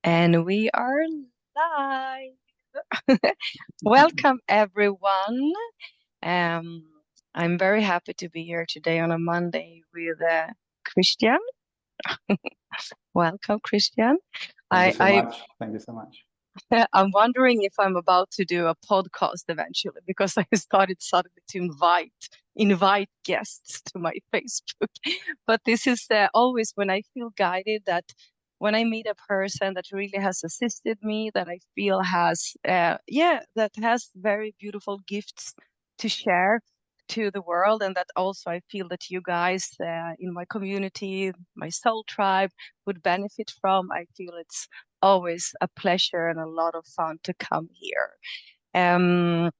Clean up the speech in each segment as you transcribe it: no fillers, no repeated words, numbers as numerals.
And we are live. Welcome, everyone. Um, I'm very happy to be here today on a Monday with Christian. Welcome, Christian. Thank you I, so I much. Thank you so much. I'm wondering if I'm about to do a podcast eventually because I started suddenly to invite guests to my Facebook. But this is always when I feel guided, that when I meet a person that really has assisted me, that I feel has that has very beautiful gifts to share to the world, and that also I feel that you guys in my community, my soul tribe, would benefit from. I feel it's always a pleasure and a lot of fun to come here. Um,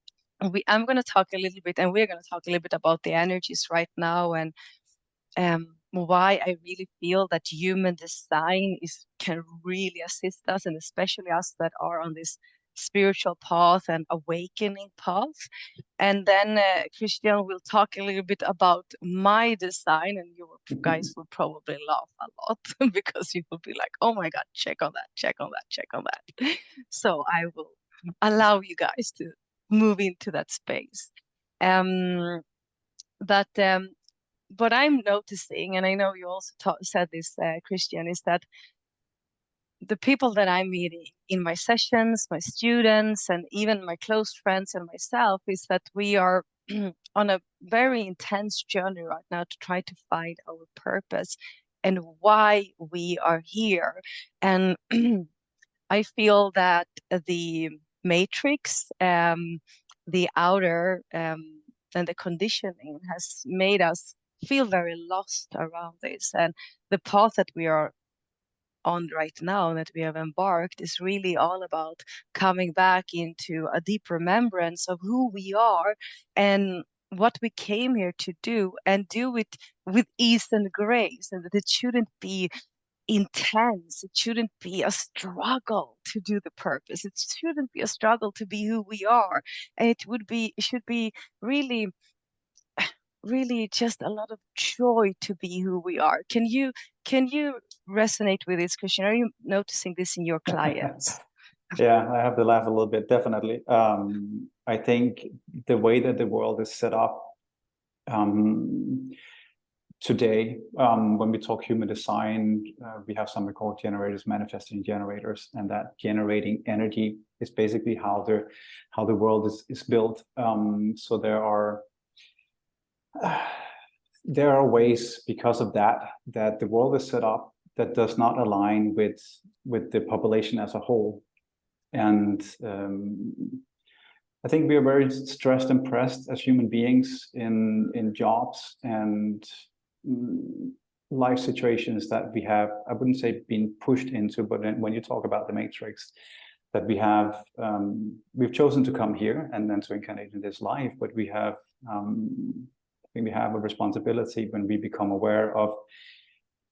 I'm going to talk a little bit, and we're going to talk a little bit about the energies right now, and why I really feel that human design can really assist us, and especially us that are on this spiritual path and awakening path. And then Christian will talk a little bit about my design, and you guys will probably laugh a lot because you will be like, "Oh my God, check on that, check on that, check on that." So I will allow you guys to move into that space. Um, but what I'm noticing, and I know you also said this, Christian, is that the people that I'm meeting in my sessions, my students, and even my close friends and myself, is that we are on a very intense journey right now to try to find our purpose and why we are here. And I feel that the matrix, the outer, and the conditioning has made us feel very lost around this. And the path that we are on right now, that we have embarked, is really all about coming back into a deep remembrance of who we are and what we came here to do, and do it with ease and grace, and that it shouldn't be intense. It shouldn't be a struggle to do the purpose. It shouldn't be a struggle to be who we are. And it should be really, really just a lot of joy to be who we are. Can you resonate with this, Christian? Are you noticing this in your clients? Yeah, I have to laugh a little bit, definitely. I think the way that the world is set up today, when we talk human design, we have something called generators, manifesting generators, and that generating energy is basically how the world is built. So there are ways, because of that the world is set up that does not align with the population as a whole. And I think we are very stressed and pressed as human beings in jobs and life situations that we have, I wouldn't say been pushed into, but when you talk about the matrix, that we've chosen to come here and then to incarnate in this life, but we have I think we have a responsibility when we become aware of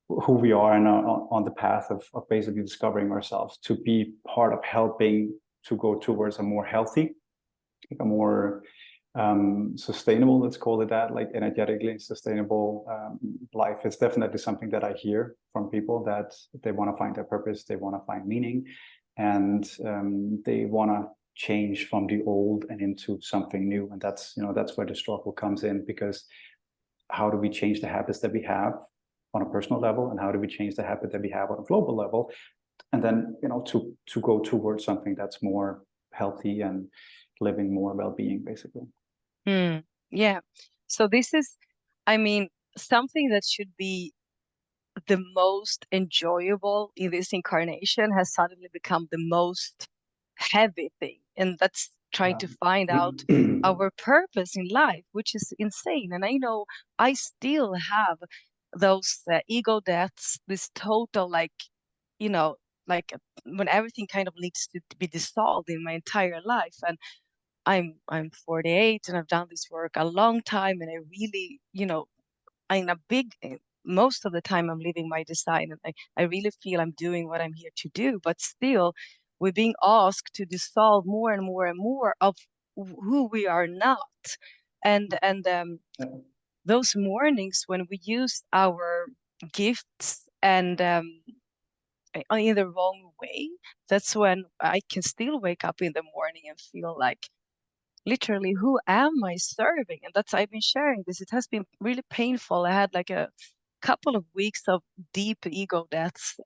who we are and on the path of basically discovering ourselves, to be part of helping to go towards a more healthy, a more sustainable, let's call it that, like energetically sustainable life. Is definitely something that I hear from people, that they want to find their purpose, they want to find meaning, and they want to change from the old and into something new. And that's where the struggle comes in, because how do we change the habits that we have on a personal level, and how do we change the habit that we have on a global level, and then to go towards something that's more healthy and living more well-being, basically. Yeah. So this is, I mean, something that should be the most enjoyable in this incarnation has suddenly become the most heavy thing. And that's trying to find out our purpose in life, which is insane. And I know I still have those ego deaths, this total, like, you know, like when everything kind of needs to be dissolved in my entire life. And I'm 48 and I've done this work a long time, and I really, I'm a big most of the time I'm living my design, and I really feel I'm doing what I'm here to do. But still, we're being asked to dissolve more and more and more of who we are not. And those mornings when we use our gifts and in the wrong away, that's when I can still wake up in the morning and feel like, literally, who am I serving? And that's, I've been sharing this. It has been really painful. I had like a couple of weeks of deep ego deaths,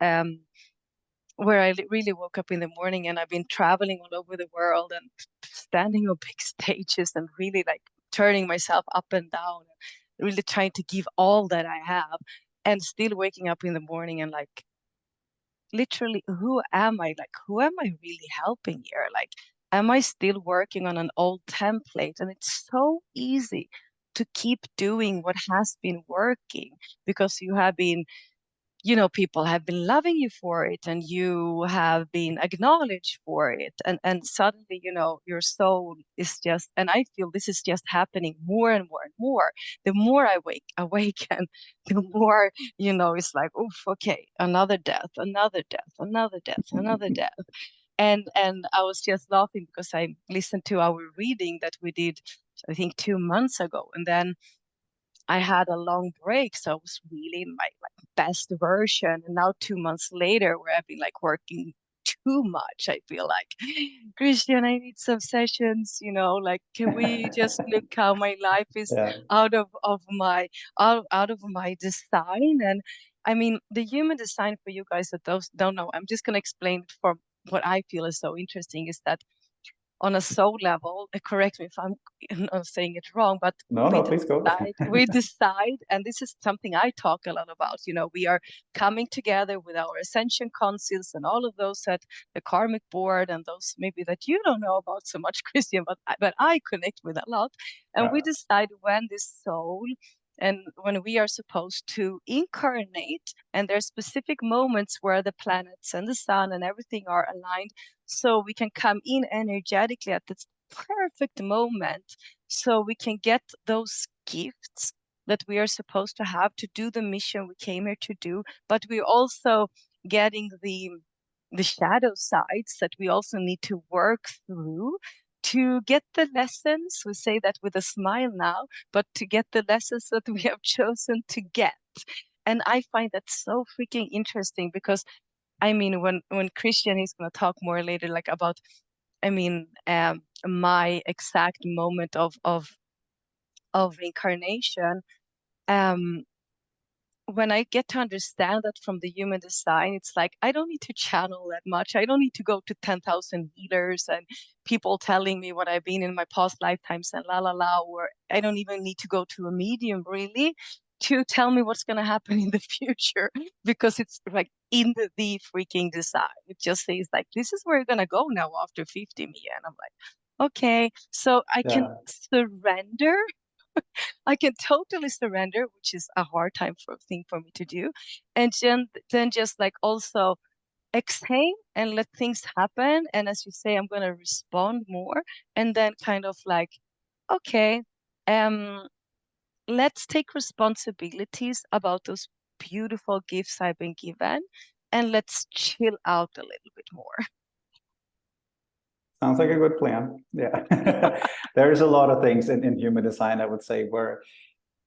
where I really woke up in the morning, and I've been traveling all over the world and standing on big stages and really like turning myself up and down, really trying to give all that I have, and still waking up in the morning and like, literally, who am I? Like, who am I really helping here? Like, am I still working on an old template? And it's so easy to keep doing what has been working because you have been, people have been loving you for it, and you have been acknowledged for it. And suddenly, your soul is just, and I feel this is just happening more and more and more. The more I awaken, the more, it's like, oof, okay, another death, another death, another death, another death. And I was just laughing because I listened to our reading that we did, I think 2 months ago. And then I had a long break, so I was really in my like best version. And now 2 months later, where I've been like working too much, I feel like, Christian, I need some sessions, like, can we just look how my life is Yeah. out of my design? And I mean, the human design, for you guys that those don't know, I'm just gonna explain it from what I feel is so interesting, is that on a soul level, correct me if I'm not saying it wrong, but No, please go. we decide, and this is something I talk a lot about, we are coming together with our ascension councils and all of those at the karmic board, and those maybe that you don't know about so much, Christian, but I connect with a lot. And we Yeah. decide when this soul and when we are supposed to incarnate, and there's specific moments where the planets and the sun and everything are aligned, so we can come in energetically at this perfect moment, so we can get those gifts that we are supposed to have to do the mission we came here to do. But we're also getting the shadow sides that we also need to work through to get the lessons. We say that with a smile now, but to get the lessons that we have chosen to get. And I find that so freaking interesting because I mean, when Christian is going to talk more later, like about, I mean, my exact moment of incarnation, um, when I get to understand that from the human design, it's like I don't need to channel that much. I don't need to go to 10,000 healers and people telling me what I've been in my past lifetimes and la la la, or I don't even need to go to a medium really to tell me what's going to happen in the future because it's like in the freaking design. It just says like, this is where you're going to go now after 50 Mia. And I'm like, okay, so I can Yeah. surrender. I can totally surrender, which is a hard thing for me to do. And then just like also exhale and let things happen. And as you say, I'm gonna respond more. And then kind of like, okay, um, let's take responsibilities about those beautiful gifts I've been given, and let's chill out a little bit more. Sounds like a good plan. Yeah. There's a lot of things in human design, I would say, where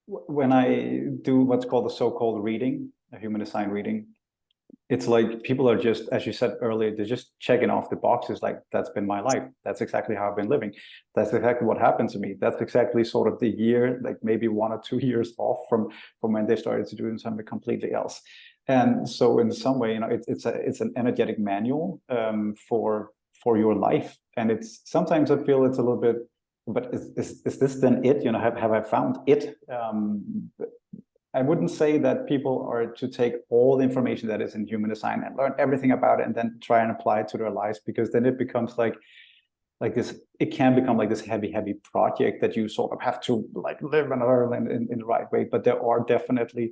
when I do what's called a so-called reading, a human design reading, it's like people are just, as you said earlier, they're just checking off the boxes. Like, that's been my life. That's exactly how I've been living. That's exactly what happened to me. That's exactly sort of the year, like maybe 1 or 2 years off from when they started to doing something completely else. And so in some way, it's an energetic manual for your life. And it's sometimes I feel it's a little bit, but is this then it? Have I found it? I wouldn't say that people are to take all the information that is in human design and learn everything about it and then try and apply it to their lives, because then it becomes like this, it can become like this heavy project that you sort of have to like live and learn in the right way. But there are definitely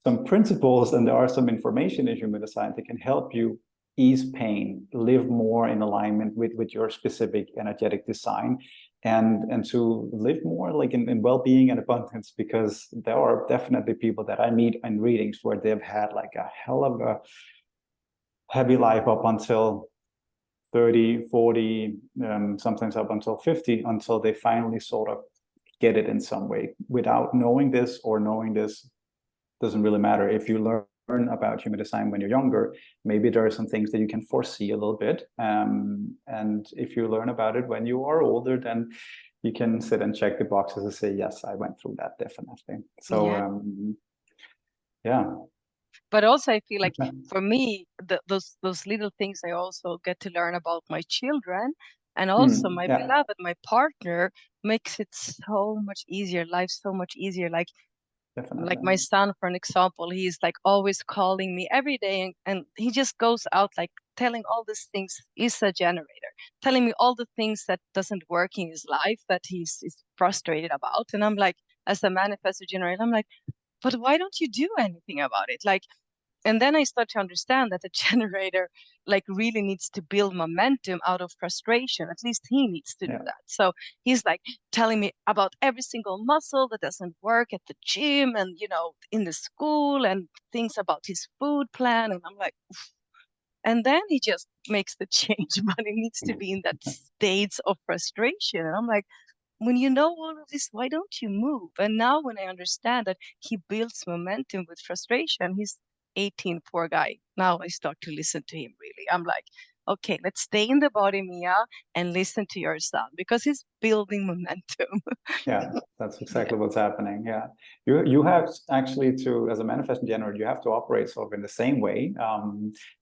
some principles and there are some information in human design that can help you ease pain, live more in alignment with your specific energetic design, and to live more like in well-being and abundance, because there are definitely people that I meet in readings where they've had like a hell of a heavy life up until 30, 40, sometimes up until 50, until they finally sort of get it in some way. Without knowing this or knowing this, doesn't really matter. If you learn about human design when you're younger, maybe there are some things that you can foresee a little bit. And if you learn about it when you are older, then you can sit and check the boxes and say, yes, I went through that, definitely. So, yeah. But also I feel like for me, those little things I also get to learn about my children, and also my beloved, my partner, makes it so much easier, life so much easier. Like my son, for an example, he's like always calling me every day, and he just goes out like telling all these things. He's a generator, telling me all the things that doesn't work in his life that he's frustrated about. And I'm like, as a manifestor generator, I'm like, but why don't you do anything about it? Like, and then I start to understand that the generator like really needs to build momentum out of frustration. At least he needs to do that. So he's like telling me about every single muscle that doesn't work at the gym and, you know, in the school, and things about his food plan. And I'm like, oof. And then he just makes the change, but it needs to be in that state of frustration. And I'm like, when you know all of this, why don't you move? And now when I understand that he builds momentum with frustration, he's 18, poor guy. Now I start to listen to him really. I'm like, okay, let's stay in the body, Mia, and listen to your son, because he's building momentum. Yeah, that's exactly what's happening. Yeah, you have actually to, as a manifesting generator, you have to operate sort of in the same way.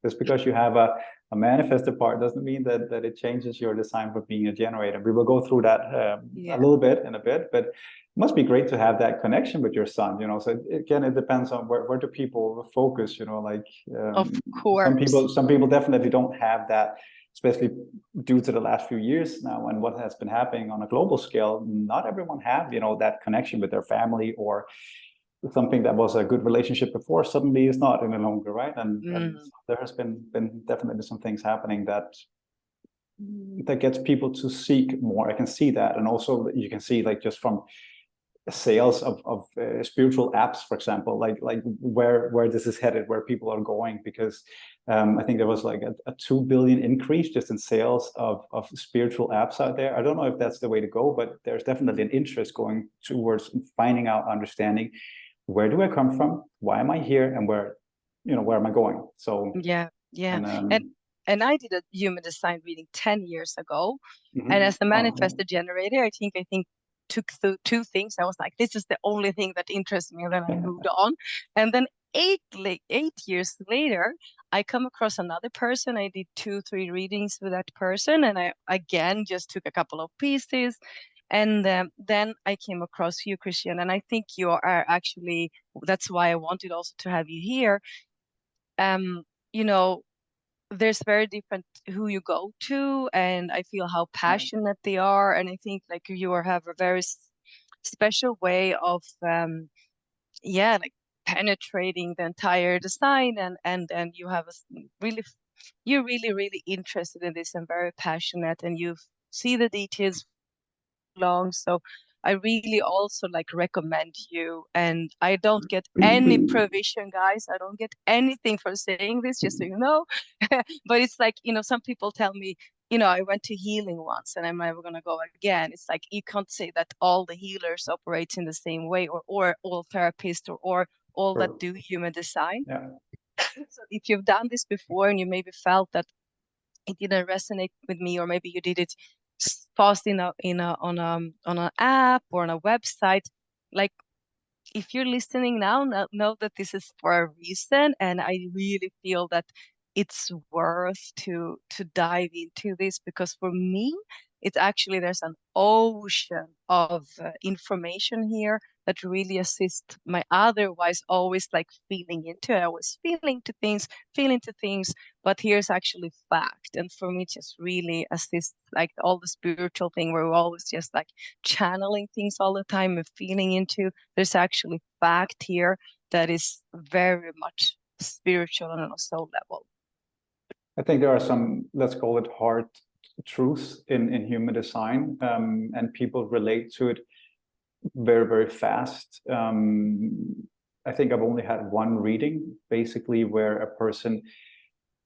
Just because you have a manifested part doesn't mean that it changes your design for being a generator. We will go through that a little bit in a bit, but it must be great to have that connection with your son. You know, so again, it depends on where do people focus. You know, like Of course, some people definitely don't have that, especially due to the last few years now and what has been happening on a global scale. Not everyone have, you know, that connection with their family, or something that was a good relationship before suddenly is not any longer, right? And there has been definitely some things happening that gets people to seek more. I can see that. And also you can see, like, just from sales of spiritual apps, for example, like where this is headed, where people are going, because I think there was like a 2 billion increase just in sales of spiritual apps out there. I don't know if that's the way to go, but there's definitely an interest going towards finding out, understanding, where do I come from, why am I here, and where am I going? So and I did a human design reading 10 years ago, and as a manifested generator, I think took the two things. I was like, this is the only thing that interests me, and then I moved on. And then 8 years later, I come across another person. I did 2-3 readings with that person, and I again just took a couple of pieces. And then I came across you, Christian, and I think you are actually, that's why I wanted also to have you here. You know, there's very different who you go to, and I feel how passionate they are, and I think like you have a very special way of like penetrating the entire design, and you have really, you're really interested in this and very passionate, and you see the details long. So I really also like recommend you, and I don't get any provision, guys. I don't get anything for saying this, just so you know. But it's like, some people tell me, I went to healing once and I'm never gonna go again. It's like you can't say that all the healers operate in the same way, or all therapists, or all that do human design. So if you've done this before and you maybe felt that it didn't resonate with me, or maybe you did it fast on an app or on a website, like, if you're listening now, know that this is for a reason, and I really feel that it's worth to dive into this, because for me, it's actually, there's an ocean of information here that really assists my otherwise always like feeling into it. I was feeling to things, but here's actually fact. And for me, it just really assists like all the spiritual thing where we're always just like channeling things all the time and feeling into. There's actually fact here that is very much spiritual and on a soul level. I think there are some, let's call it, hard truths in human design, and people relate to it very fast. I think I've only had one reading basically where a person,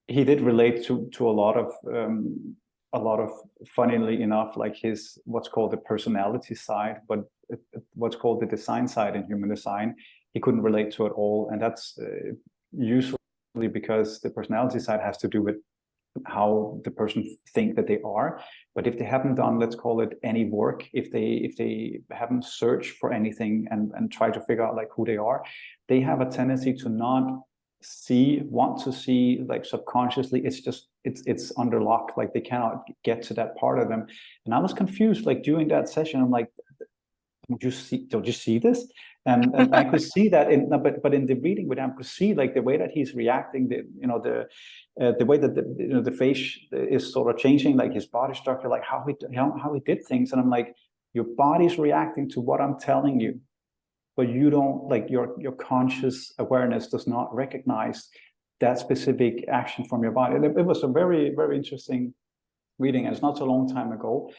he did relate to a lot of funnily enough, like his what's called the personality side, but what's called the design side in human design, he couldn't relate to it all. And that's usually because the personality side has to do with how the person think that they are. But if they haven't done, let's call it, any work, if they haven't searched for anything and try to figure out like who they are, they have a tendency to not want to see, like subconsciously, it's under lock, like they cannot get to that part of them. And I was confused, like during that session, I'm like, don't you see this? And I could see that but in the reading with him, I could see like the way that he's reacting, the way that the face is sort of changing, like his body structure, like how he did things. And I'm like, your body's reacting to what I'm telling you, but you don't, like, your conscious awareness does not recognize that specific action from your body. And it was a very, very interesting reading, and it's not so long time ago.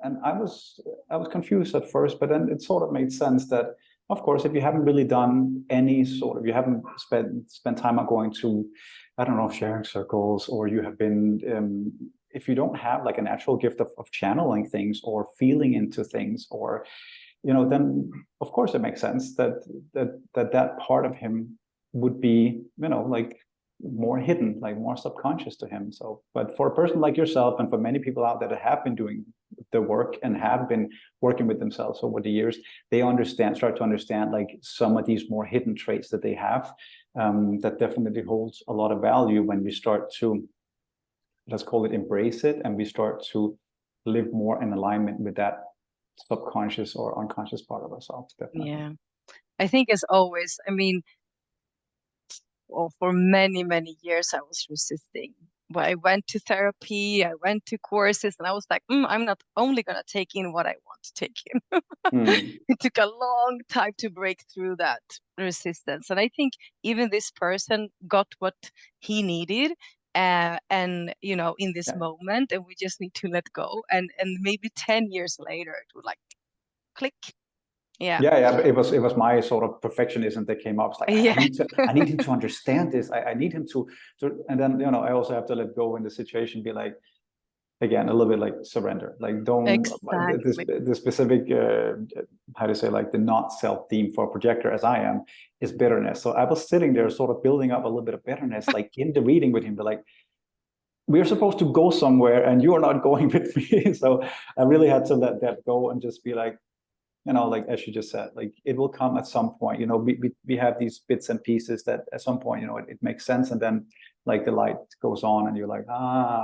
And I was confused at first, but then it sort of made sense that, of course, if you haven't really done any sort of, you haven't spent time on going to, I don't know, sharing circles, or you have been, if you don't have like a natural gift of channeling things or feeling into things, or, then of course it makes sense that part of him would be, like more hidden, like more subconscious to him. So, but for a person like yourself, and for many people out there that have been doing the work and have been working with themselves over the years, they start to understand like some of these more hidden traits that they have, that definitely holds a lot of value when we start to, let's call it, embrace it, and we start to live more in alignment with that subconscious or unconscious part of ourselves. Definitely. Yeah. I think as always, I mean, for many, many years, I was resisting. But I went to therapy, I went to courses, and I was like, I'm not only going to take in what I want to take in. It took a long time to break through that resistance. And I think even this person got what he needed. And in this moment, and we just need to let go. And maybe 10 years later, it would like click. Yeah. But it was my sort of perfectionism that came up. It's like, I need him to understand this. I need him to, and then I also have to let go in the situation. Be like, again, a little bit like surrender. Like, don't the specific how to say, like the not self theme for a projector as I am is bitterness. So I was sitting there, sort of building up a little bit of bitterness, like in the reading with him. But like, we're supposed to go somewhere, and you are not going with me. So I really had to let that go and just be like, like as you just said, like it will come at some point. We have these bits and pieces that at some point, it makes sense, and then like the light goes on, and you're like,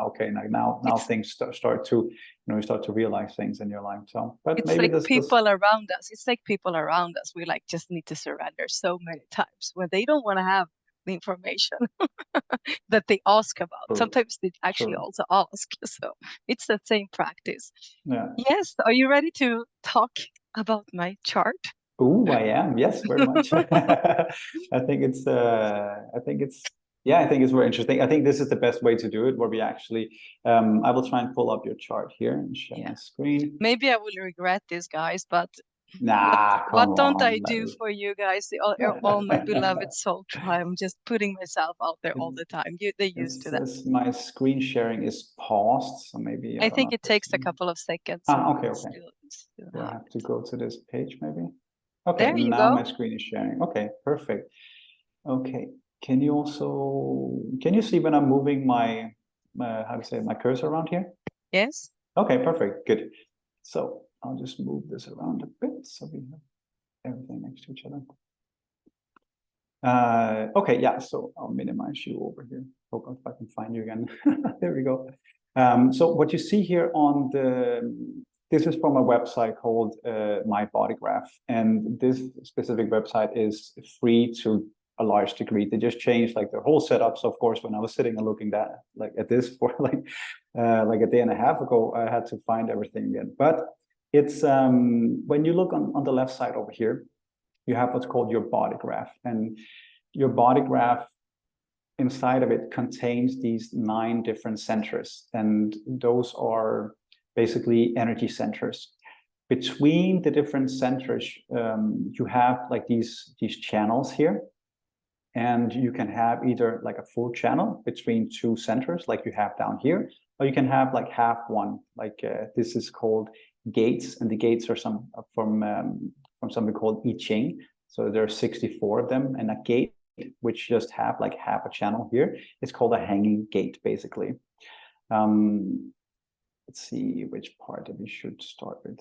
okay, now things start to, you start to realize things in your life. So, but it's maybe like people around us. It's like people around us. We like just need to surrender so many times when they don't want to have the information that they ask about. Sometimes they actually also ask. So it's the same practice. Yeah. Yes. Are you ready to talk about my chart? Oh, I am. Yes, very much. I think it's very interesting. I think this is the best way to do it, where we actually, I will try and pull up your chart here and share my screen. Maybe I will regret this, guys, but what don't I do for you guys, all my beloved soul tribe? I'm just putting myself out there all the time. They're used to that. My screen sharing is paused, so maybe I think it takes a couple of seconds. Okay. Do I have to go to this page maybe? Okay, there you now go. my screen is sharing. Okay, perfect. Okay, can you see when I'm moving my my cursor around here? Yes. Okay, perfect, good. So I'll just move this around a bit so we have everything next to each other. Okay, yeah, so I'll minimize you over here. Hope if I can find you again. There we go. So what you see here on this is from a website called My Body Graph, and this specific website is free to a large degree. They just changed like their whole setup. So of course, when I was sitting and looking at this for like a day and a half ago, I had to find everything again. But it's when you look on the left side over here, you have what's called your body graph, and your body graph, inside of it, contains these 9 different centers, and those are basically energy centers. Between the different centers, you have like these channels here, and you can have either like a full channel between 2 centers, like you have down here, or you can have like half one. Like this is called gates, and the gates are from something called I Ching, So there are 64 of them, and a gate which just have like half a channel here is called a hanging gate, basically. Let's see which part that we should start with.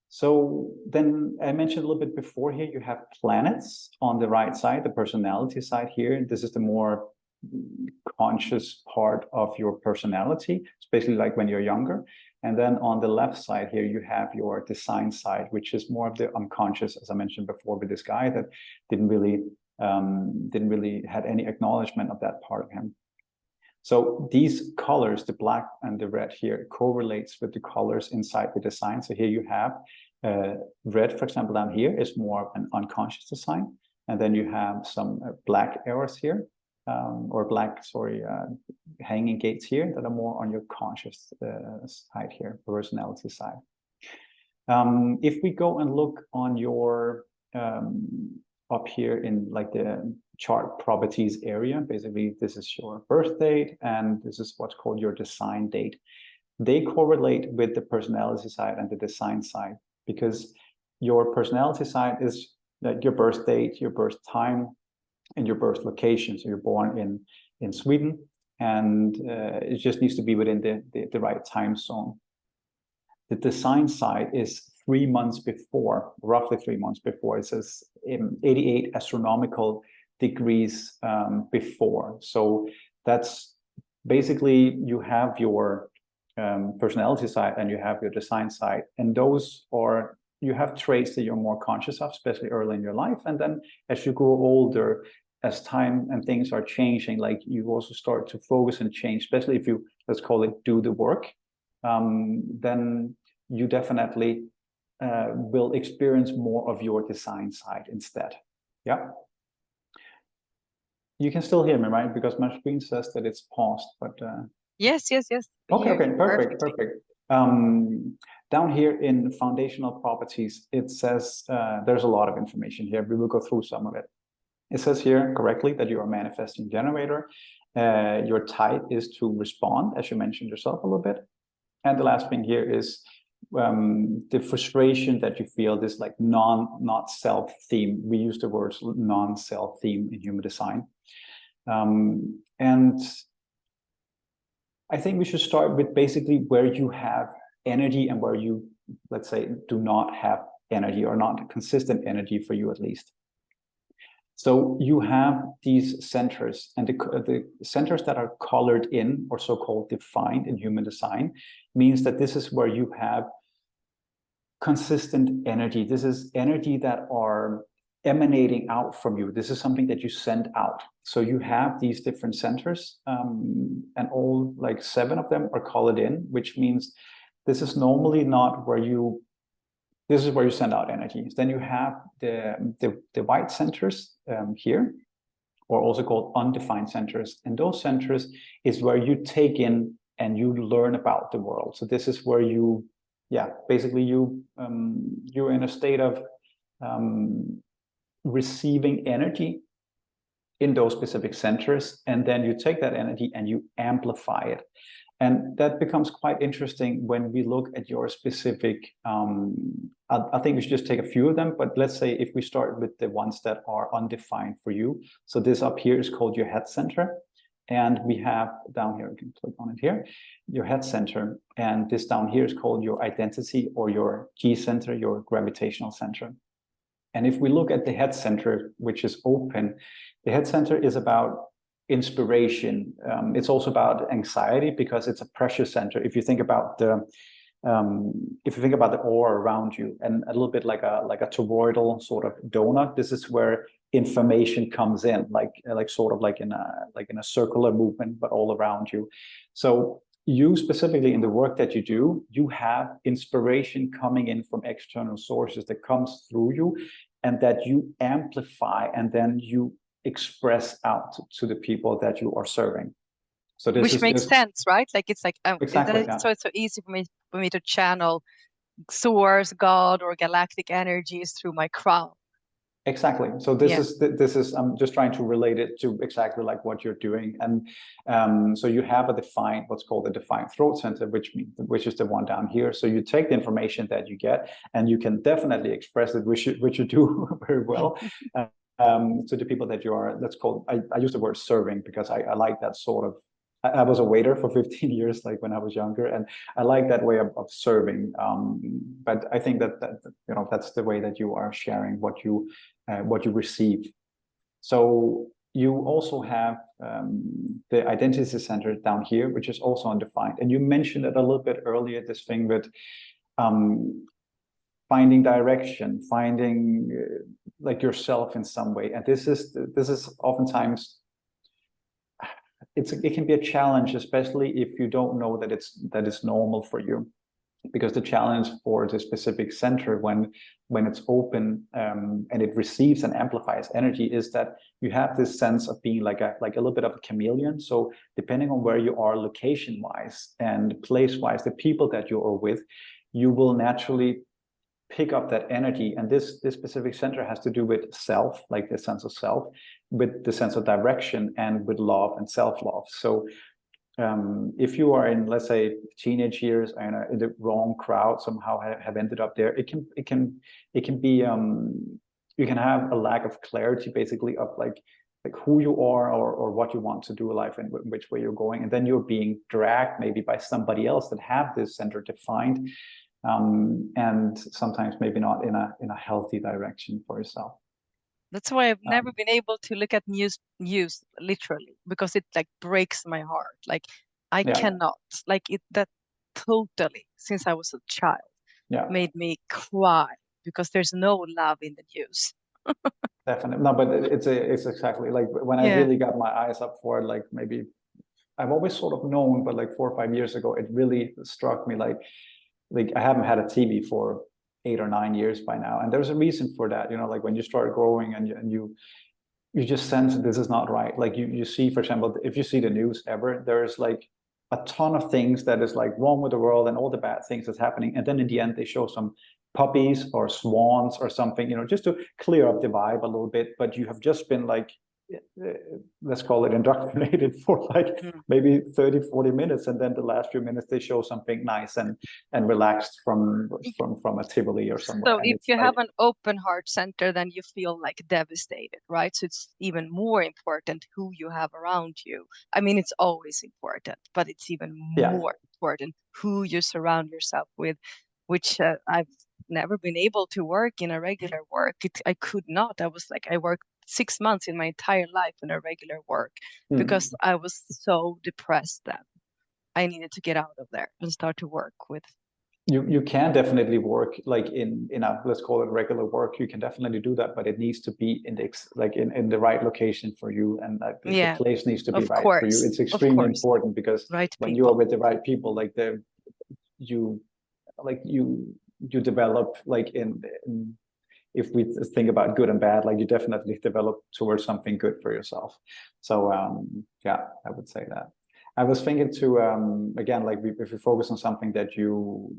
So then I mentioned a little bit before here, you have planets on the right side, the personality side here. This is the more conscious part of your personality, especially like when you're younger. And then on the left side here, you have your design side, which is more of the unconscious, as I mentioned before, with this guy that didn't really had any acknowledgement of that part of him. So these colors, the black and the red here, correlates with the colors inside the design. So here you have red, for example, down here is more of an unconscious design. And then you have some black arrows here, hanging gates here that are more on your conscious side here, personality side. If we go and look on your up here in like the chart properties area, basically this is your birth date and this is what's called your design date. They correlate with the personality side and the design side, because your personality side is like your birth date, your birth time, and your birth location. So you're born in Sweden, and it just needs to be within the right time zone. The design side is 3 months before, roughly 3 months before. It says 88 astronomical degrees before. So that's basically, you have your personality side and you have your design side, and those are, you have traits that you're more conscious of, especially early in your life. And then as you grow older, as time and things are changing, like you also start to focus and change, especially if you, let's call it, do the work, then you definitely will experience more of your design side instead. Yeah. You can still hear me, right? Because my screen says that it's paused, but yes. Okay, perfect. Down here in foundational properties, it says there's a lot of information here. We will go through some of it. It says here correctly that you are a manifesting generator. Your type is to respond, as you mentioned yourself a little bit. And the last thing here is the frustration that you feel, this like not self theme. We use the words non-self theme in human design. And I think we should start with basically where you have energy and where you, let's say, do not have energy, or not consistent energy for you at least. So you have these centers, and the centers that are colored in, or so-called defined in human design, means that this is where you have consistent energy. This is energy that are emanating out from you. This is something that you send out. So you have these different centers, and all like 7 of them are colored in, which means this is normally not where you, this is where you send out energy. Then you have the white centers here, or also called undefined centers. And those centers is where you take in and you learn about the world. So this is where you, yeah, basically you're in a state of receiving energy in those specific centers, and then you take that energy and you amplify it. And that becomes quite interesting when we look at your specific, I think we should just take a few of them, but let's say if we start with the ones that are undefined for you. So this up here is called your head center. And we have down here, you can click on it here, your head center. And this down here is called your identity, or your G center, your gravitational center. And if we look at the head center, which is open, the head center is about inspiration. It's also about anxiety, because it's a pressure center. If you think about the aura around you, and a little bit like a toroidal sort of donut, this is where information comes in, like in a circular movement, but all around you. So you specifically, in the work that you do, you have inspiration coming in from external sources that comes through you, and that you amplify, and then you express out to the people that you are serving. So this which makes sense, right? Like it's like exactly, yeah. So it's so easy for me to channel source, God, or galactic energies through my crown. Exactly. So this is I'm just trying to relate it to exactly like what you're doing, and so you have a defined, what's called a defined throat center, which is the one down here. So you take the information that you get, and you can definitely express it, which you do very well. To the people that you are. That's called. I use the word serving because I like that sort of. I was a waiter for 15 years, like when I was younger, and I like that way of serving. But I think that that's the way that you are sharing what you receive. So you also have the identity center down here, which is also undefined. And you mentioned it a little bit earlier, this thing with finding direction, finding like yourself in some way. And this is oftentimes it can be a challenge, especially if you don't know that it's normal for you. Because the challenge for the specific center when it's open and it receives and amplifies energy is that you have this sense of being like a little bit of a chameleon. So depending on where you are location wise and place wise, the people that you are with, you will naturally pick up that energy. And this specific center has to do with self, like the sense of self, with the sense of direction, and with love and self-love. So if you are in, let's say, teenage years and in the wrong crowd, somehow have ended up there, it can be you can have a lack of clarity, basically, of like who you are or what you want to do in life and which way you're going, and then you're being dragged maybe by somebody else that have this center defined, and sometimes maybe not in a healthy direction for yourself. That's why I've never been able to look at news literally, because it like breaks my heart. Like I cannot, like it, that totally, since I was a child, made me cry because there's no love in the news. Definitely. No, but it's exactly like when I really got my eyes up for it, like maybe I've always sort of known, but like 4 or 5 years ago, it really struck me like I haven't had a TV for 8 or 9 years by now. And there's a reason for that, like when you start growing and you just sense that this is not right. Like you see, for example, if you see the news ever, there's like a ton of things that is like wrong with the world and all the bad things that's happening. And then in the end, they show some puppies or swans or something, just to clear up the vibe a little bit. But you have just been like, let's call it indoctrinated for like maybe 30, 40 minutes. And then the last few minutes, they show something nice and relaxed from a Tivoli or somewhere. So if you have an open heart center, then you feel like devastated, right? So it's even more important who you have around you. I mean, it's always important, but it's even more important who you surround yourself with, which I've never been able to work in a regular work. I could not. I worked 6 months in my entire life in a regular work because I was so depressed that I needed to get out of there and start to work with. You can definitely work like in a, let's call it regular work. You can definitely do that, but it needs to be in the right location for you, and the place needs to be right for you. It's extremely important because when you are with the right people, like you develop like if we think about good and bad, like you definitely develop towards something good for yourself. So I would say that. I was thinking to again, like if you focus on something that you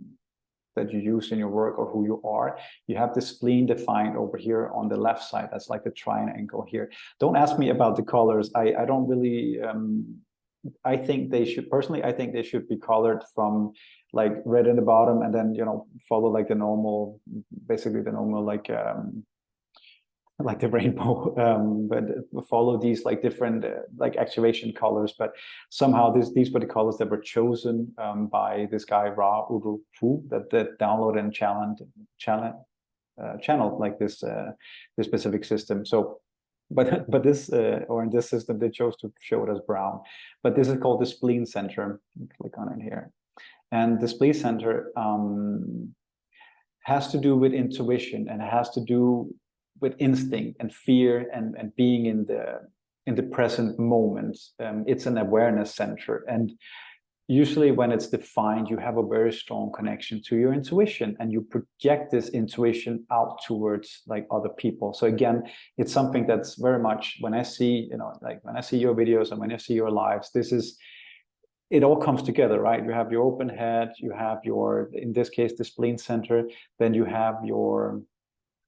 use in your work or who you are, you have the spleen defined over here on the left side. That's like the triangle here. Don't ask me about the colors. I don't really. I think they should personally. I think they should be colored from like red in the bottom and then follow like the normal, basically the normal like the rainbow, but follow these like different like activation colors. But somehow these were the colors that were chosen by this guy Ra Uru Fu that downloaded and channeled like this specific system. So but this or in this system they chose to show it as brown. But this is called the spleen center. Click on it here, and the spleen center has to do with intuition, and it has to do with instinct and fear and being in the present moment. It's an awareness center, and usually when it's defined, you have a very strong connection to your intuition, and you project this intuition out towards like other people. So again, it's something that's very much when I see when I see your videos and when I see your lives, it all comes together, right? You have your open head, you have your, in this case, the spleen center, then you have your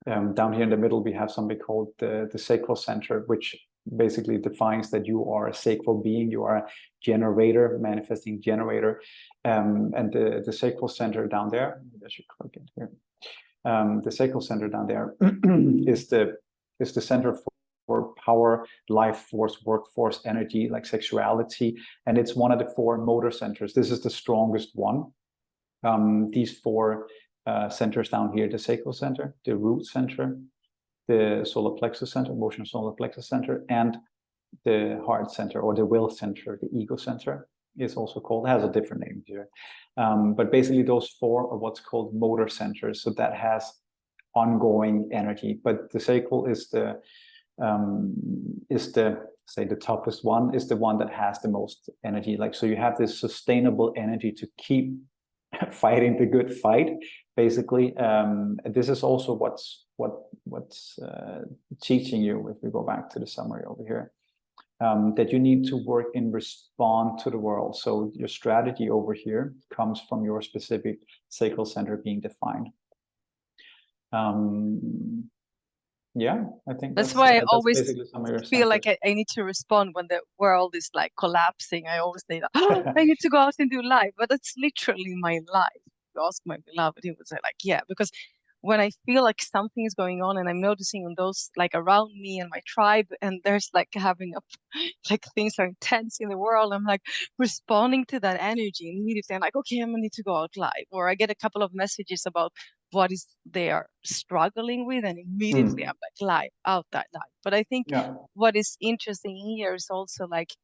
Down here in the middle, we have something called the sacral center, which basically defines that you are a sacral being, you are a generator, manifesting generator. And the sacral center down there, I should click it here. The sacral center down there is the center for power, life force, workforce, energy, like sexuality. And it's one of the 4 motor centers. This is the strongest one. These 4 centers down here, the sacral center, the root center, the solar plexus center, emotional solar plexus center, and the heart center, or the will center, the ego center is also called, it has a different name here. But basically those 4 are what's called motor centers. So that has ongoing energy, but the sacral is the say the toughest one, is the one that has the most energy. Like, so you have this sustainable energy to keep fighting the good fight, basically. This is also what's teaching you, if we go back to the summary over here, that you need to work in response to the world. So your strategy over here comes from your specific sacral center being defined. Yeah, I think That's why I that's always basically some of your feel like centers. I need to respond when the world is like collapsing. I always say, oh, I need to go out and do life, but it's literally my life. You ask my beloved, he would say like, yeah, because when I feel like something is going on and I'm noticing on those like around me and my tribe, and there's like having a like things are intense in the world, I'm like responding to that energy immediately. I'm like, okay, I'm gonna need to go out live. Or I get a couple of messages about what is they are struggling with, and immediately I'm like live, out that live. But I think Yeah, what is interesting here is also like,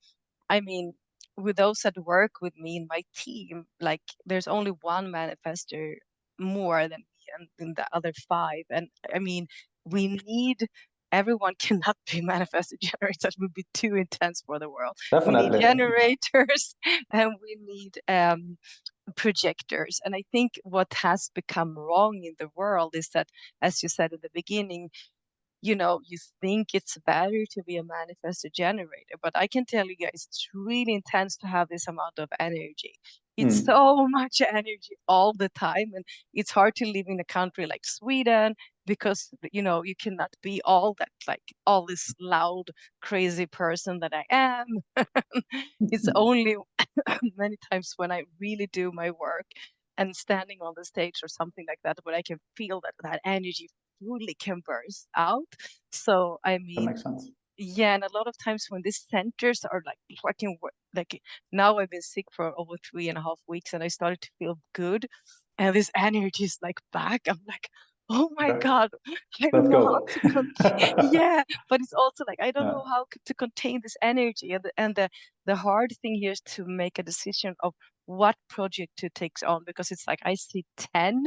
I mean, with those that work with me in my team, like there's only one manifester more than me and than the other 5. And I mean, we need everyone cannot be manifested generators. That would be too intense for the world. We need definitely. generators and we need projectors. And I think what has become wrong in the world is that, as you said at the beginning, you think it's better to be a manifestor generator, but I can tell you guys, it's really intense to have this amount of energy. It's so much energy all the time, and it's hard to live in a country like Sweden because you cannot be all that, like all this loud, crazy person that I am. It's only many times when I really do my work and standing on the stage or something like that, when I can feel that energy truly can burst out. So I That mean, makes sense. yeah, and a lot of times when these centers are like working, like now I've been sick for over 3.5 weeks, and I started to feel good, and this energy is like back. I'm like, oh my Yeah, God, I don't let's know how go. to yeah, but it's also like I don't Yeah. know how to contain this energy, and the hard thing here is to make a decision of what project to take on, because it's like I see 10,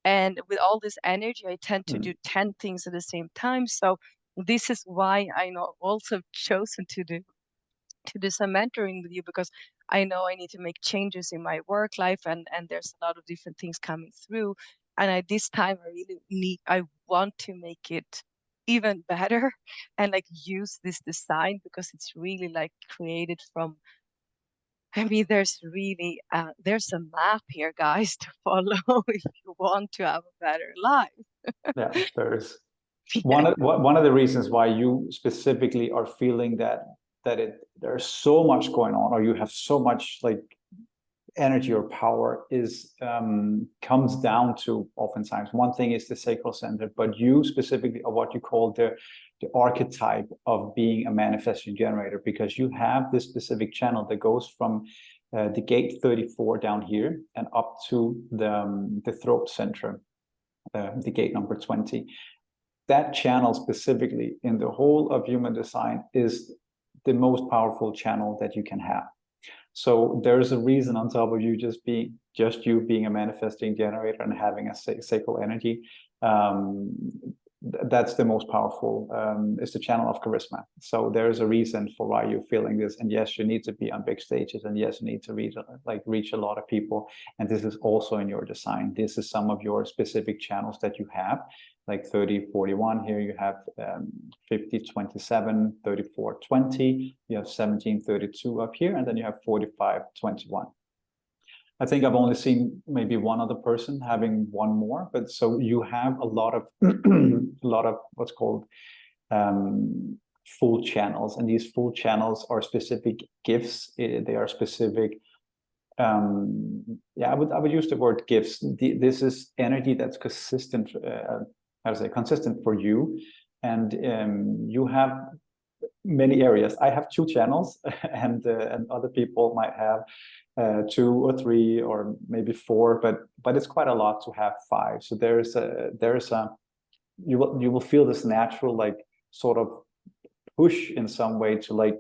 and with all this energy, I tend to do 10 things at the same time. So this is why I know also chosen to do some mentoring with you, because I know I need to make changes in my work life, and there's a lot of different things coming through. And this time I want to make it even better and like use this design because it's really like created from, I mean, there's a map here, guys, to follow if you want to have a better life. Yeah, there is. Yeah. One of the reasons why you specifically are feeling that there's so much going on, or you have so much like energy or power, is comes down to oftentimes one thing is the sacral center, but you specifically are what you call the archetype of being a manifesting generator, because you have this specific channel that goes from the gate 34 down here and up to the throat center, the gate number 20. That channel specifically in the whole of human design is the most powerful channel that you can have. So there's a reason, on top of you just being a manifesting generator and having a sacral energy, that's the most powerful, is the channel of charisma. So there's a reason for why you're feeling this. And yes, you need to be on big stages, and yes, you need to reach a lot of people. And this is also in your design. This is some of your specific channels that you have, like 30, 41. Here you have 50, 27, 34, 20. You have 17, 32 up here, and then you have 45, 21. I think I've only seen maybe one other person having one more, but so you have a lot of a lot of what's called full channels, and these full channels are specific gifts. They are specific. Yeah, I would use the word gifts. This is energy that's consistent. How to say consistent for you, and you have many areas. I have 2 channels, and other people might have 2 or 3 or maybe 4, but it's quite a lot to have 5. So there's a you will feel this natural like sort of push in some way to like,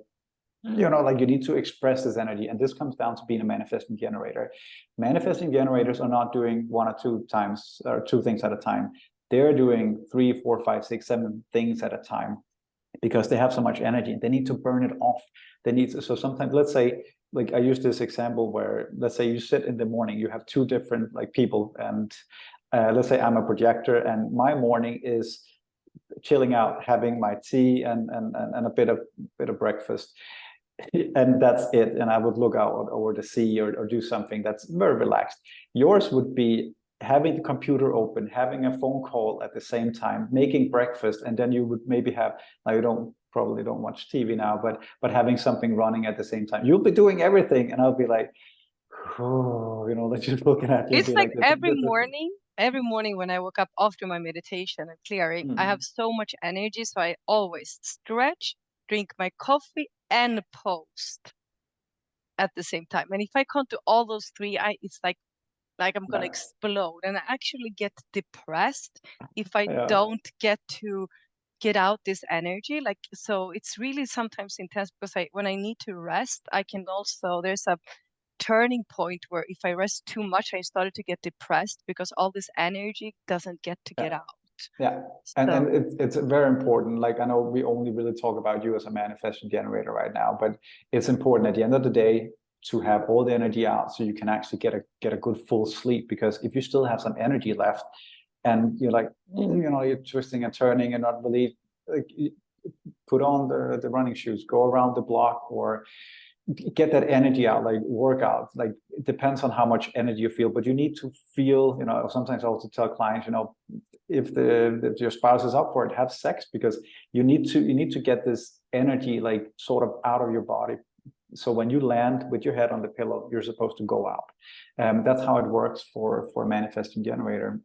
you know, like you need to express this energy, and this comes down to being a manifesting generator. Manifesting generators are not doing 1 or 2 times or 2 things at a time. They're doing 3, 4, 5, 6, 7 things at a time, because they have so much energy. They need to burn it off. They need to, so sometimes, let's say, like I use this example where, let's say you sit in the morning, you have 2 different like people, and let's say I'm a projector, and my morning is chilling out, having my tea and a bit of breakfast, and that's it. And I would look out over the sea or do something that's very relaxed. Yours would be having the computer open, having a phone call at the same time, making breakfast, and then you would maybe have, now you probably don't watch TV now, but having something running at the same time. You'll be doing everything, and I'll be like, oh, you know, like just looking at you and It's be like like, every morning when I woke up after my meditation and clearing, I have so much energy. So I always stretch, drink my coffee, and post at the same time. And if I can't do all those 3, it's like I'm gonna explode. And I actually get depressed if I yeah. don't get out this energy. Like, so it's really sometimes intense, because when I need to rest, I can also, there's a turning point where if I rest too much, I started to get depressed because all this energy doesn't get to get out. Yeah, So, and it's very important. Like, I know we only really talk about you as a manifesting generator right now, but it's important at the end of the day to have all the energy out so you can actually get a good full sleep. Because if you still have some energy left, and you're like, you know, you're twisting and turning and not really like, put on the running shoes, go around the block, or get that energy out, like workout. Like, it depends on how much energy you feel, but you need to feel, you know, sometimes I also tell clients, you know, if your spouse is up for it, have sex, because you need to get this energy like sort of out of your body. So when you land with your head on the pillow, you're supposed to go out. That's how it works for a manifesting generator.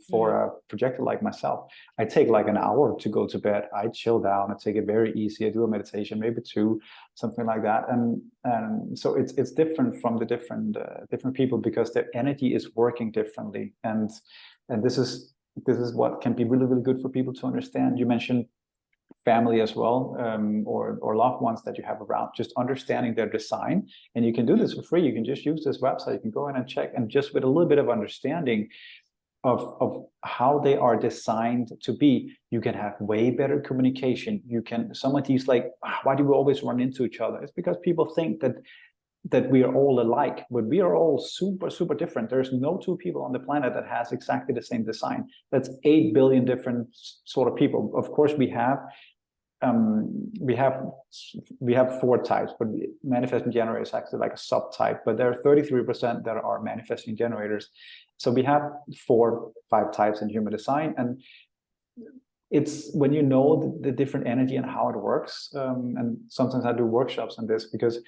For a projector like myself, I take like an hour to go to bed. I chill down. I take it very easy. I do a meditation, maybe 2, something like that. And so it's different from the different people, because their energy is working differently. And this is what can be really, really good for people to understand. You mentioned family as well, or loved ones that you have around, just understanding their design. And you can do this for free. You can just use this website. You can go in and check, and just with a little bit of understanding of how they are designed to be, you can have way better communication. You can, some of these, like, why do we always run into each other? It's because people think that we are all alike, but we are all super, super different. There's no 2 people on the planet that has exactly the same design. That's 8 billion different sort of people. Of course, we have 4 types, but manifesting generator is actually like a subtype. But there are 33% that are manifesting generators. So we have 4, 5 types in human design, and it's when you know the different energy and how it works. And sometimes I do workshops on this, because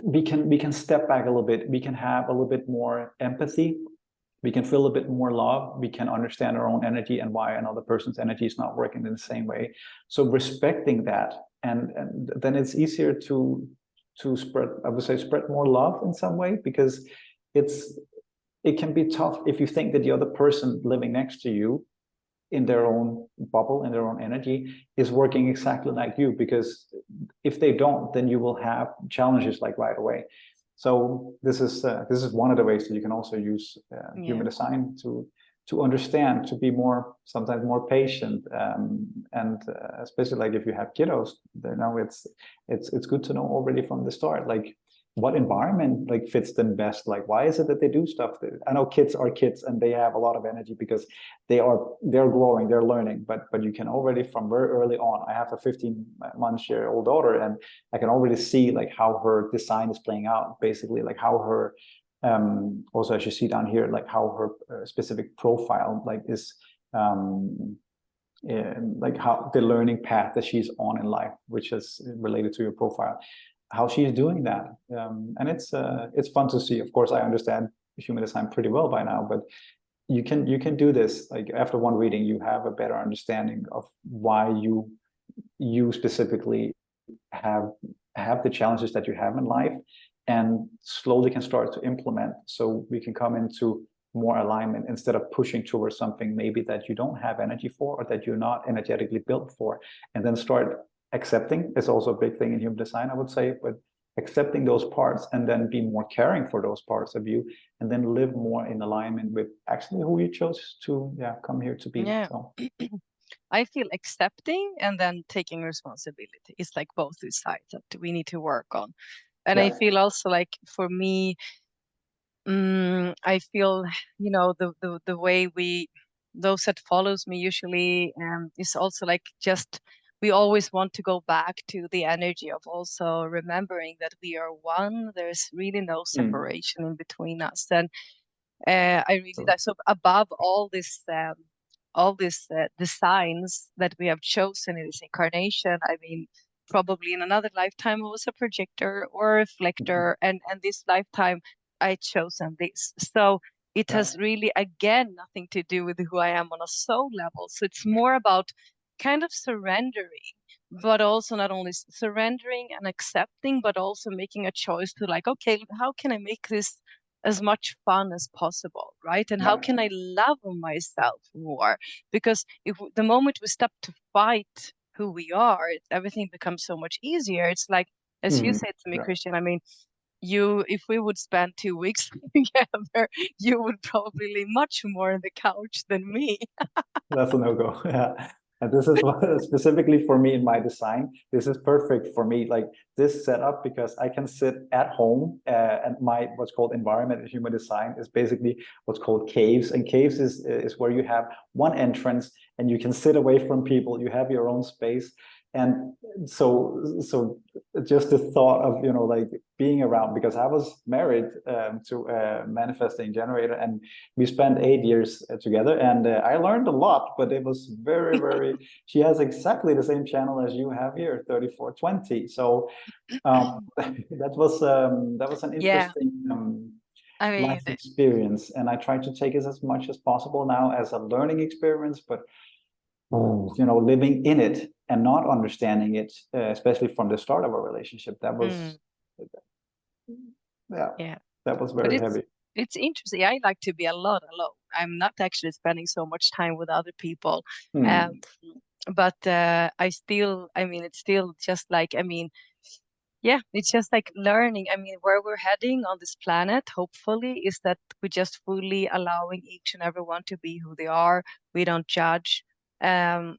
we can step back a little bit. We can have a little bit more empathy. We can feel a bit more love. We can understand our own energy and why another person's energy is not working in the same way. So respecting that, and then it's easier to spread, I would say, spread more love in some way, because it can be tough if you think that the other person living next to you in their own bubble, in their own energy, is working exactly like you. Because if they don't, then you will have challenges like right away. So this is one of the ways that you can also use human design to understand, to be more, sometimes more patient, and especially like if you have kiddos, you know, it's good to know already from the start, like what environment like fits them best. Like, why is it that they do stuff I know kids are kids and they have a lot of energy because they're growing, they're learning, but you can already from very early on. I have a 15-month-old daughter, and I can already see like how her design is playing out, basically like how her Also, as you see down here, like how her specific profile like is like how the learning path that she's on in life, which is related to your profile, how she's doing that, and it's fun to see. Of course, I understand human design pretty well by now, but you can do this. Like after one reading, you have a better understanding of why you specifically have the challenges that you have in life, and slowly can start to implement, so we can come into more alignment instead of pushing towards something maybe that you don't have energy for or that you're not energetically built for, and then start accepting is also a big thing in human design, I would say, but accepting those parts and then be more caring for those parts of you, and then live more in alignment with actually who you chose to come here to be. Yeah. So I feel accepting and then taking responsibility. It's like both these sides that we need to work on. And I yeah. feel also like for me, I feel, the way those that follows me usually is also like just we always want to go back to the energy of also remembering that we are one. There's really no separation in between us. And I really like, so above all these designs that we have chosen in this incarnation. I mean, probably in another lifetime I was a projector or a reflector, and this lifetime I chosen this. So it has really again nothing to do with who I am on a soul level. So it's more about kind of surrendering, but also not only surrendering and accepting, but also making a choice to like, okay, how can I make this as much fun as possible, right? And how can I love myself more? Because if the moment we stop to fight who we are, everything becomes so much easier. It's like, as you said to me, Christian, I mean, if we would spend 2 weeks together, you would probably lay much more on the couch than me. That's a no-go. Yeah. And this is what, specifically for me in my design, this is perfect for me, like this setup, because I can sit at home, and my what's called environment in human design is basically what's called caves. And caves is where you have one entrance and you can sit away from people, you have your own space. And so just the thought of like being around, because I was married to a manifesting generator, and we spent 8 years together, and I learned a lot, but it was very, very, she has exactly the same channel as you have here, 3420. So that was an Yeah, interesting I mean, life experience, and I try to take it as much as possible now as a learning experience, but living in it and not understanding it, especially from the start of a relationship, that was yeah. that was But very heavy. it's interesting. I like to be a lot alone. I'm not actually spending so much time with other people. Um, but I mean, it's still just like, I mean, yeah, it's just like learning. I mean, where we're heading on this planet, hopefully, is that we're just fully allowing each and every one to be who they are. We don't judge.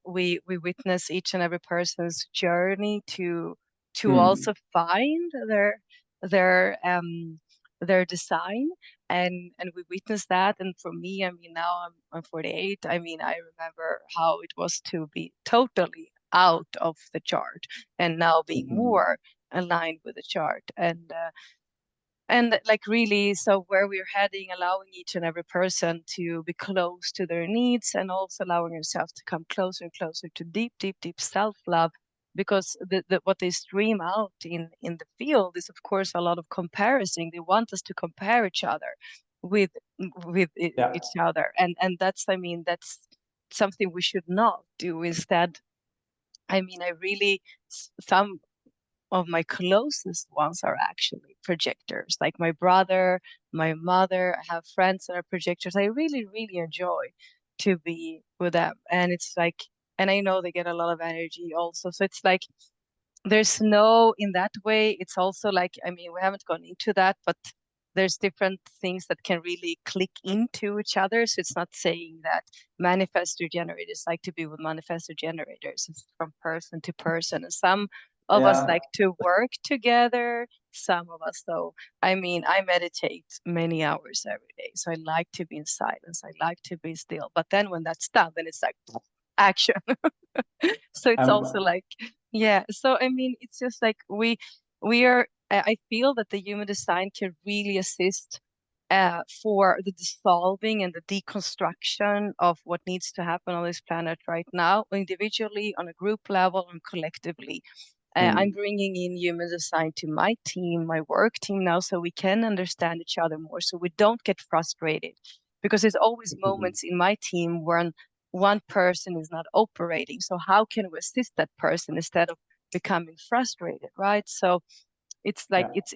We witness each and every person's journey to also find their their design, and we witness that. And for me, I mean, now I'm 48. I mean, I remember how it was to be totally out of the chart, and now being more aligned with the chart, and like really, so where we're heading, allowing each and every person to be close to their needs, and also allowing yourself to come closer and closer to deep, deep, deep self-love. Because what they stream out in the field is, of course, a lot of comparison. They want us to compare each other with each other, and that's, I mean, that's something we should not do. Instead, I mean, I really, some of my closest ones are actually projectors, like my brother, my mother. I have friends that are projectors. I really, really enjoy to be with them. And it's like, and I know they get a lot of energy also. So it's like, there's no, in that way, it's also like, I mean, we haven't gone into that, but there's different things that can really click into each other. So it's not saying that manifestor generators like to be with manifestor generators. It's from person to person. And some of us like to work together. Some of us, though, I mean, I meditate many hours every day. So I like to be in silence. I like to be still. But then when that's done, then it's like action. So it's also um, like, yeah. So I mean, it's just like we are. I feel that the human design can really assist for the dissolving and the deconstruction of what needs to happen on this planet right now, individually, on a group level, and collectively. I'm bringing in human design to my team, my work team now, so we can understand each other more, so we don't get frustrated. Because there's always moments in my team when one person is not operating. So how can we assist that person instead of becoming frustrated, right? So it's like it's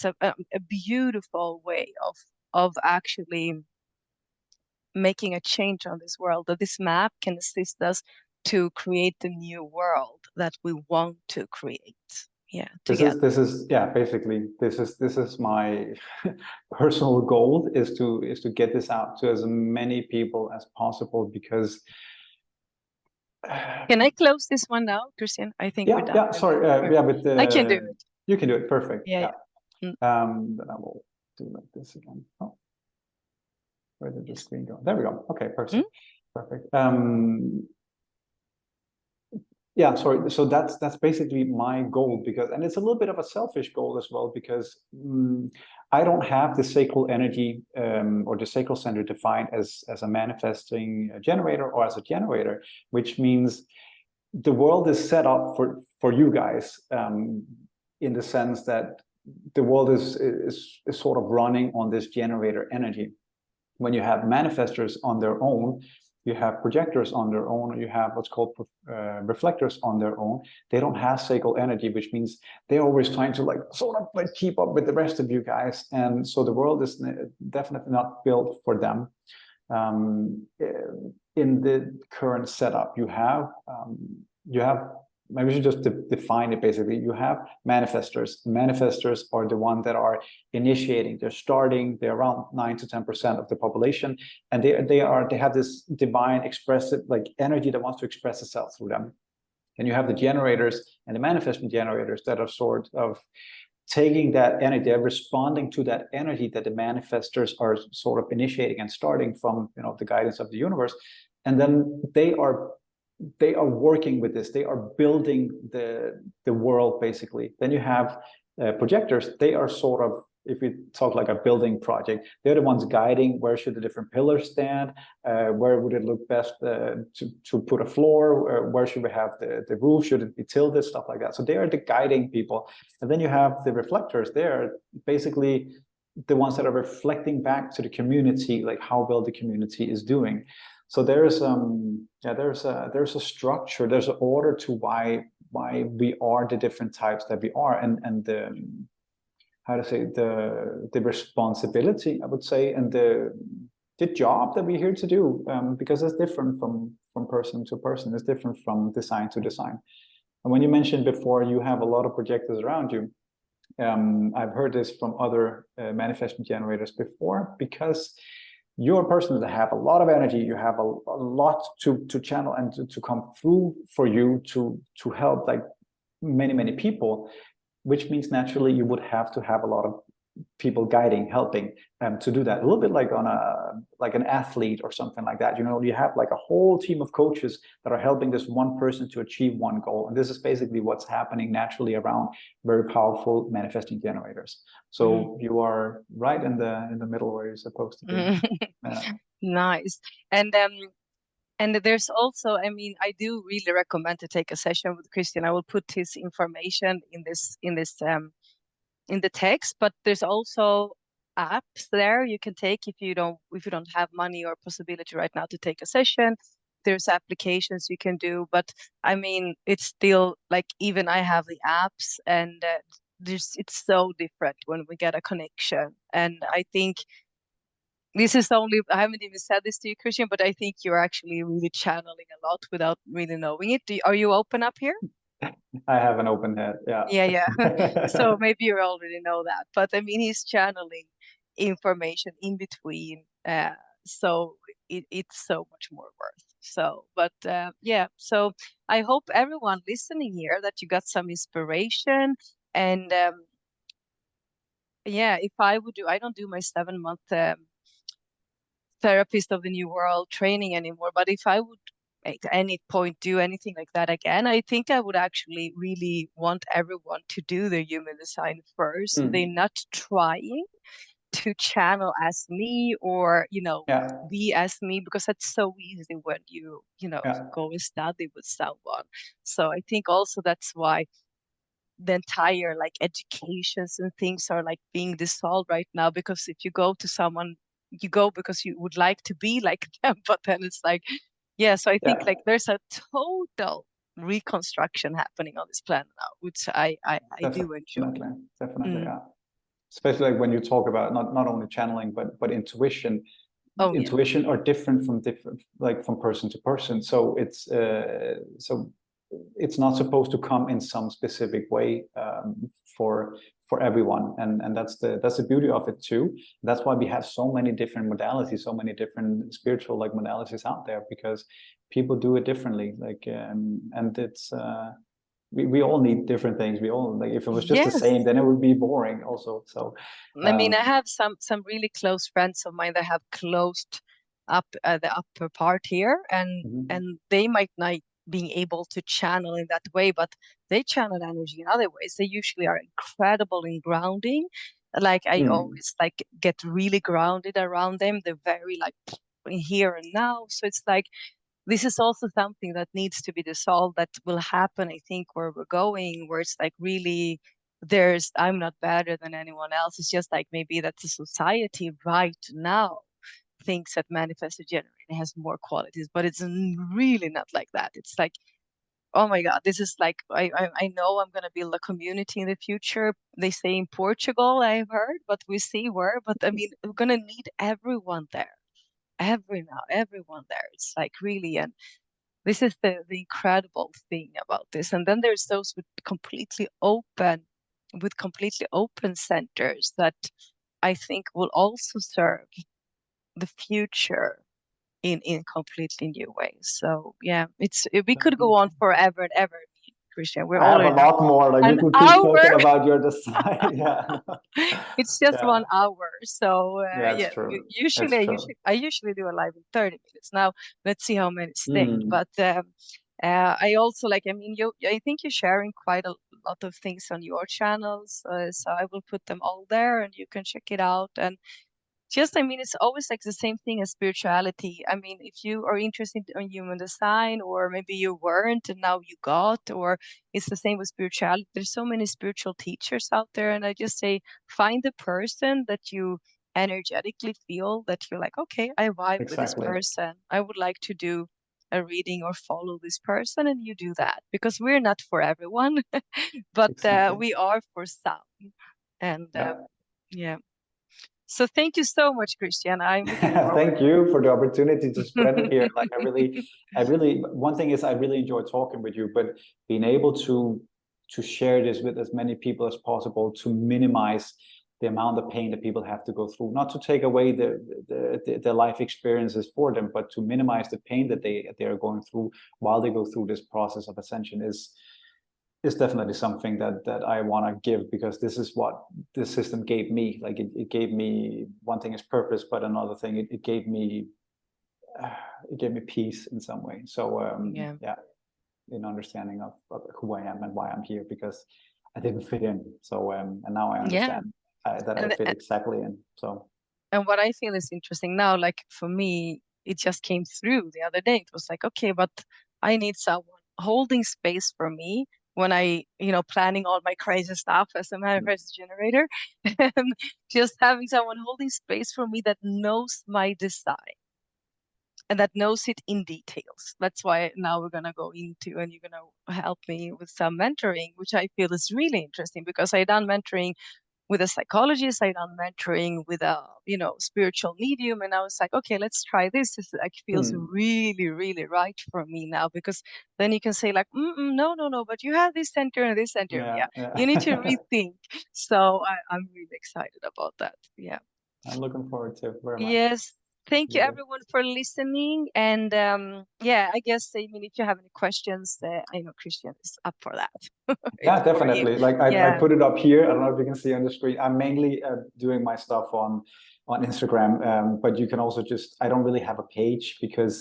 a beautiful way of actually making a change on this world, that this map can assist us to create the new world that we want to create. Yeah, together. This is basically this is my personal goal, is to get this out to as many people as possible, because Can I close this one now, Christian? I think we're done. yeah, sorry, but I can do it. you can do it, perfect. Yeah. Then I will do like this again. Oh, where did the screen go? There we go. Okay, perfect. Perfect. Yeah, sorry. So that's basically my goal, because, and it's a little bit of a selfish goal as well, because I don't have the sacral energy or the sacral center defined as a manifesting generator or as a generator, which means the world is set up for you guys, in the sense that the world is sort of running on this generator energy. When you have manifestors on their own, you have projectors on their own, you have what's called reflectors on their own. They don't have sacral energy, which means they're always trying to sort of keep up with the rest of you guys. And so the world is definitely not built for them. In the current setup, you have maybe we should just define it. Basically, you have manifestors. Manifestors are the ones that are initiating. They're starting. They're around 9 to 10% of the population, and they have this divine expressive energy that wants to express itself through them. And you have the generators and the manifesting generators that are sort of taking that energy, they're responding to that energy that the manifestors are sort of initiating and starting from, the guidance of the universe, and then they are working with this. They are building the world, basically. Then you have projectors. They are sort of, if we talk like a building project, they're the ones guiding where should the different pillars stand, where would it look best to put a floor, where should we have the roof, should it be tilted, stuff like that. So they are the guiding people. And then you have the reflectors. They are basically the ones that are reflecting back to the community, like how well the community is doing. So there's a structure, there's an order to why we are the different types that we are, and the, how to say, the responsibility, I would say, and the job that we're here to do, because it's different from person to person. It's different from design to design. And when you mentioned before, you have a lot of projectors around you. I've heard this from other manifesting generators before, because you're a person that have a lot of energy, you have a lot to channel and to come through for you to help many people, which means naturally you would have to have a lot of people guiding, helping to do that. A little bit like on an athlete or something like that. You have a whole team of coaches that are helping this one person to achieve one goal. And this is basically what's happening naturally around very powerful manifesting generators. So you are right in the middle where you're supposed to be. Nice. And there's also, I do really recommend to take a session with Christian. I will put his information in the text, but there's also apps there you can take if you don't have money or possibility right now to take a session. There's applications you can do, but it's still even I have the apps, and it's so different when we get a connection. And I think this is I haven't even said this to you, Christian, but I think you're actually really channeling a lot without really knowing it. Are you open up here? I have an open head. Yeah. Yeah. So maybe you already know that, but he's channeling information in between. So it's so much more worth. So, but yeah. So I hope everyone listening here that you got some inspiration. And yeah, if I don't do my 7-month therapist of the new world training anymore, but if I would at any point do anything like that again, I think I would actually really want everyone to do their human design first. So they're not trying, to channel as me, or Yeah. be as me, because that's so easy when you Yeah. go and study with someone. So I think also that's why the entire like educations and things are like being dissolved right now, because if you go to someone, you go because you would like to be like them, but then it's like, yeah. So I think Yeah. like there's a total reconstruction happening on this planet now, which I do enjoy. Definitely, Mm. yeah. Especially like when you talk about not only channeling but intuition. Oh yeah. Intuition are different from person to person. So it's not supposed to come in some specific way for everyone, and that's the beauty of it too. That's why we have so many different modalities, so many different spiritual like modalities out there, because people do it differently. Like and it's we all need different things. We all, like, if it was just the Yes. same, then it would be boring also. So I mean, I have some really close friends of mine that have closed up the upper part here, and mhm. they might not being able to channel in that way, but they channel energy in other ways. They usually are incredible in grounding. Like I Mm, always like get really grounded around them. They're very like here and now. So it's like this is also something that needs to be dissolved, that will happen, I think, where we're going, where it's like really there's I'm not better than anyone else. It's just like maybe that the society right now thinks that manifested generator has more qualities, but it's really not like that. It's like, oh my God, this is like I know I'm gonna build a community in the future. They say in Portugal, I've heard, but we see where. But I mean, we're gonna need everyone there. Everyone there. It's like really, and this is the incredible thing about this. And then there's those with completely open centers that I think will also serve the future in completely new ways. So yeah, we could go on definitely. forever and ever, Christian. We're I have a already lot more. Like we an could keep hour. talking about your design. Yeah. It's just Yeah. 1 hour. So Yeah, it's yeah, true. It's usually true. I usually do a live in 30 minutes. Now let's see how many stay. Mm, But I also like, I mean, I think you're sharing quite a lot of things on your channels. So I will put them all there and you can check it out. And just, I mean, it's always like the same thing as spirituality. I mean, if you are interested in human design, or maybe you weren't and now you got, or it's the same with spirituality. There's so many spiritual teachers out there. And I just say, find the person that you energetically feel that you're like, okay, I vibe with this exactly. person. I would like to do a reading or follow this person. And you do that, because we're not for everyone, but Exactly. we are for some. And Yeah. yeah. So thank you so much, Christian. I'm looking forward. Thank you for the opportunity to spread it here. Like one thing is I really enjoy talking with you, but being able to share this with as many people as possible, to minimize the amount of pain that people have to go through, not to take away the life experiences for them, but to minimize the pain that they are going through while they go through this process of ascension is definitely something that I want to give, because this is what the system gave me. Like it gave me, one thing is purpose, but another thing, it gave me peace in some way. So Yeah. yeah, in understanding of who I am and why I'm here, because I didn't fit in. So and now I Yeah. understand that I And fit exactly in. So and what I feel is interesting now, like for me, it just came through the other day. It was like, okay, but I need someone holding space for me when planning all my crazy stuff as a manifest generator, and just having someone holding space for me that knows my design and that knows it in details. That's why now we're gonna go into, and you're gonna help me with some mentoring, which I feel is really interesting, because I done mentoring with a psychologist, I done mentoring with a spiritual medium, and I was like, okay, let's try this. This like feels really, really right for me now, because then you can say like, no, no, no, but you have this center and this center. yeah, Yeah, you need to yeah. rethink. So I'm really excited about that. Yeah. I'm looking forward to it very much. Yes. Thank you Really. everyone for listening. And yeah, I guess, I mean, if you have any questions, I know Christian is up for that. It's Yeah, for you. definitely. Like I Yeah. put it up here. I don't know if you can see on the screen. I'm mainly doing my stuff on Instagram, but you can also just. I don't really have a page, because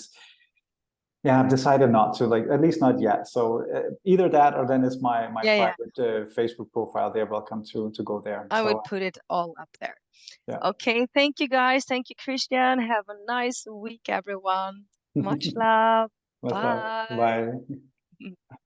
Yeah, I've decided not to, like, at least not yet. So either that, or then it's my Yeah. private Facebook profile. They're welcome to go there. I So would put it all up there. yeah. Okay, thank you guys. Thank you, Christian. Have a nice week, everyone. Much love. Much love. Bye. Bye.